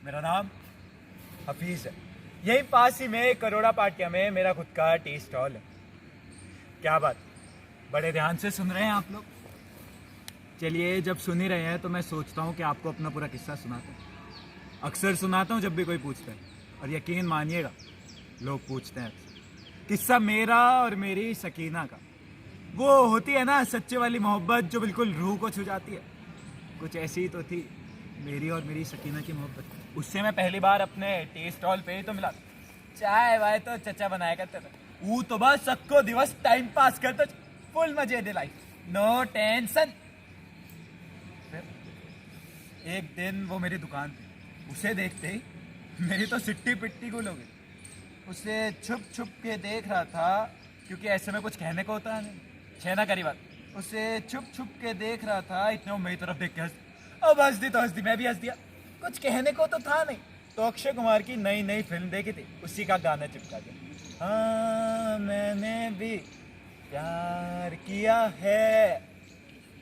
मेरा नाम हफीज़ है। यहीं पास ही में करोड़ा पाटिया में मेरा खुद का टी स्टॉल है। क्या बात, बड़े ध्यान से सुन रहे हैं आप लोग? चलिए, जब सुन ही रहे हैं तो मैं सोचता हूँ कि आपको अपना पूरा किस्सा सुनाता हूँ। अक्सर सुनाता हूँ जब भी कोई पूछता है, और यकीन मानिएगा लोग पूछते हैं अक्सर। किस्सा मेरा और मेरी सकीना का। वो होती है ना सच्चे वाली मोहब्बत जो बिल्कुल रूह को छू जाती है। कुछ ऐसी ही तो थी मेरी और मेरी सकीना की मोहब्बत। उससे मैं पहली बार अपने टी स्टॉल पे ही तो मिला। चाय वाय तो चचा बनाया करते थे। वो तो बस सबको दिवस टाइम पास करते, फुल मजे दे लाइफ, नो टेंशन। एक दिन वो मेरी दुकान पे, उसे देखते ही मेरी तो सिट्टी पिट्टी गुल हो गई। उसे छुप छुप के देख रहा था, क्योंकि ऐसे में कुछ कहने को होता है नहीं, छेना करी बात। उसे छुप छुप के देख रहा था, इतने वो मेरी तरफ देख के अब हंस दी तो हंस दी, मैं भी हंस दिया। कुछ कहने को तो था नहीं, तो अक्षय कुमार की नई नई फिल्म देखी थी, उसी का गाना चिपका दिया। हाँ मैंने भी प्यार किया है।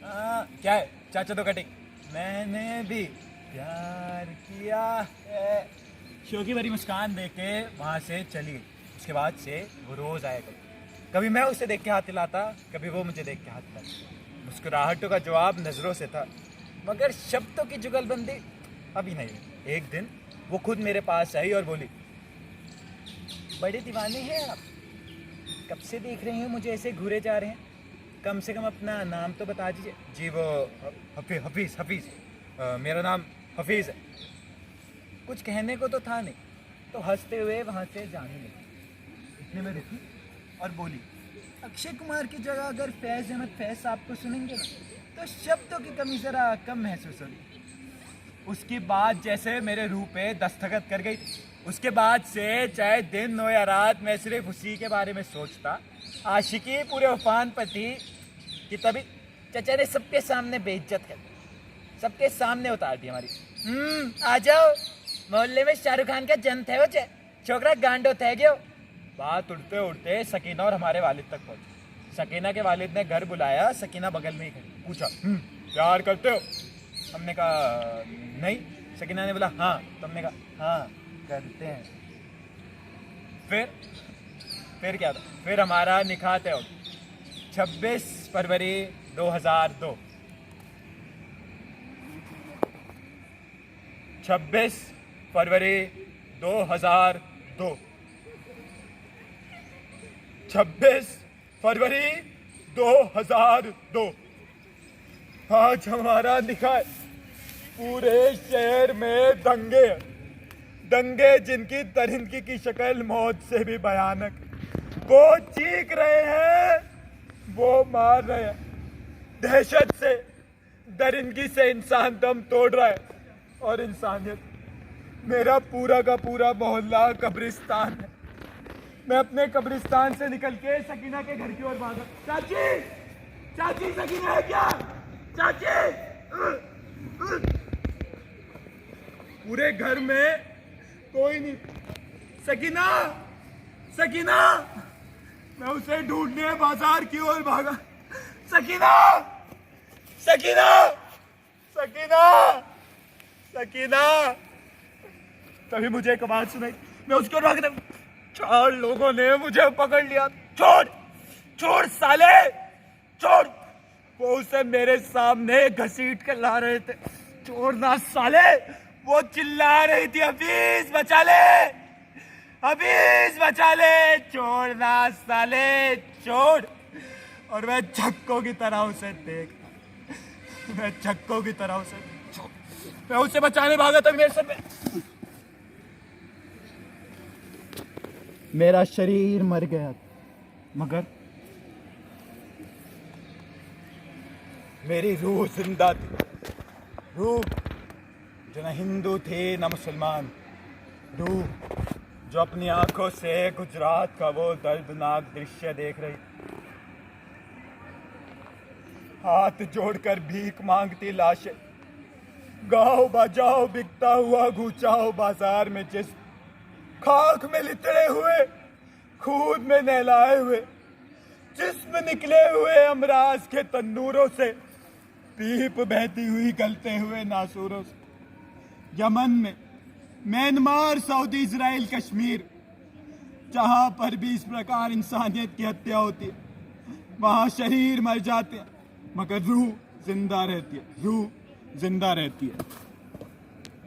क्या है चाचा तो कटिंग, मैंने भी प्यार किया है। शो की भरी मुस्कान देख के वहाँ से चली गई। उसके बाद से वो रोज आया कभी मैं उसे देख के हाथ हिलाता, कभी वो मुझे देख के हाथ हिलाता। मुस्कुराहटों का जवाब नजरों से था, मगर शब्दों की जुगलबंदी अभी नहीं। एक दिन वो खुद मेरे पास आई और बोली, बड़े दीवाने हैं आप, कब से देख रहे हैं मुझे ऐसे घूरे जा रहे हैं, कम से कम अपना नाम तो बता दीजिए। जी वो हफीज़ हफीज़ मेरा नाम हफीज़ है। कुछ कहने को तो था नहीं, तो हंसते हुए वहाँ से जाने लगी। इतने में रुकी और बोली, अक्षय कुमार की जगह अगर फैज़ अहमद फैज़ साहब को सुनेंगे ना, तो शब्दों की कमी ज़रा कम महसूस होगी। उसकी बात जैसे मेरे रूह पे दस्तखत कर गई। उसके बाद से चाहे दिन हो या रात, मैं सिर्फ उसी के बारे में सोचता। आशिकी पूरे उफान पर थी कि तभी चचा ने सबके सामने बेइज्जत कर दी, सबके सामने उतार दी हमारी। आ जाओ, मोहल्ले में शाहरुख खान का जन्म थे, वो छोकरा गांडो थे गयो। बात उड़ते उड़ते सकीना और हमारे वालिद तक पहुंची। सकीना के वालिद ने घर बुलाया, सकीना बगल में ही खड़ी, पूछा प्यार करते हो? हमने कहा नहीं। सकीना ने बोला हाँ, तो हमने कहा हाँ करते हैं। फिर क्या था? फिर हमारा निकाह तय हो गया 26 फरवरी 2002। 26 फरवरी 2002। 26 फरवरी 2002 आज हमारा निकाह। पूरे शहर में दंगे, दंगे जिनकी दरिंदगी की शक्ल मौत से भी भयानक। वो चीख रहे हैं, वो मार रहे हैं। दहशत से, दरिंदगी से इंसान दम तोड़ रहा है, और इंसानियत, मेरा पूरा का पूरा मोहल्ला कब्रिस्तान है। मैं अपने कब्रिस्तान से निकल के सकीना के घर की ओर भागा। चाची, चाची सकीना है क्या? चाची। पूरे घर में कोई नहीं। सकीना, सकीना। मैं उसे ढूंढने बाजार की ओर भागा। सकीना, सकीना, सकीना, सकीना। तभी मुझे एक आवाज सुनाई, मैं उसकी ओर भागता। 4 लोगों ने मुझे पकड़ लिया। छोड़, छोड़ साले, छोड़। वो उसे मेरे सामने घसीट कर ला रहे थे। छोड़ना साले। वो चिल्ला रही थी, हफीज बचा ले, हफीज बचा ले, छोड़ना साले, छोड़। और मैं झक्कों की तरह उसे देखता, मैं झक्कों की तरह उसे, मैं उसे बचाने भागा था। मेरे सर पे मेरा शरीर मर गया, मगर मेरी रूह जिंदा थी। रूह जो न हिंदू थी न मुसलमान, रूह जो अपनी आंखों से गुजरात का वो दर्दनाक दृश्य देख रही, हाथ जोड़कर भीख मांगती लाशें, गाओ बजाओ बिकता हुआ घूचाओ बाजार में, जिस खाक में लितड़े हुए, खून में नहलाए हुए, जिस्म निकले हुए अमराज के तन्नूरों से, पीप बहती हुई गलते हुए नासूरों से। यमन में म्यांमार, सऊदी, इजराइल, कश्मीर, जहां पर भी इस प्रकार इंसानियत की हत्या होती है, वहां शरीर मर जाते हैं मगर रूह जिंदा रहती है, रूह जिंदा रहती है।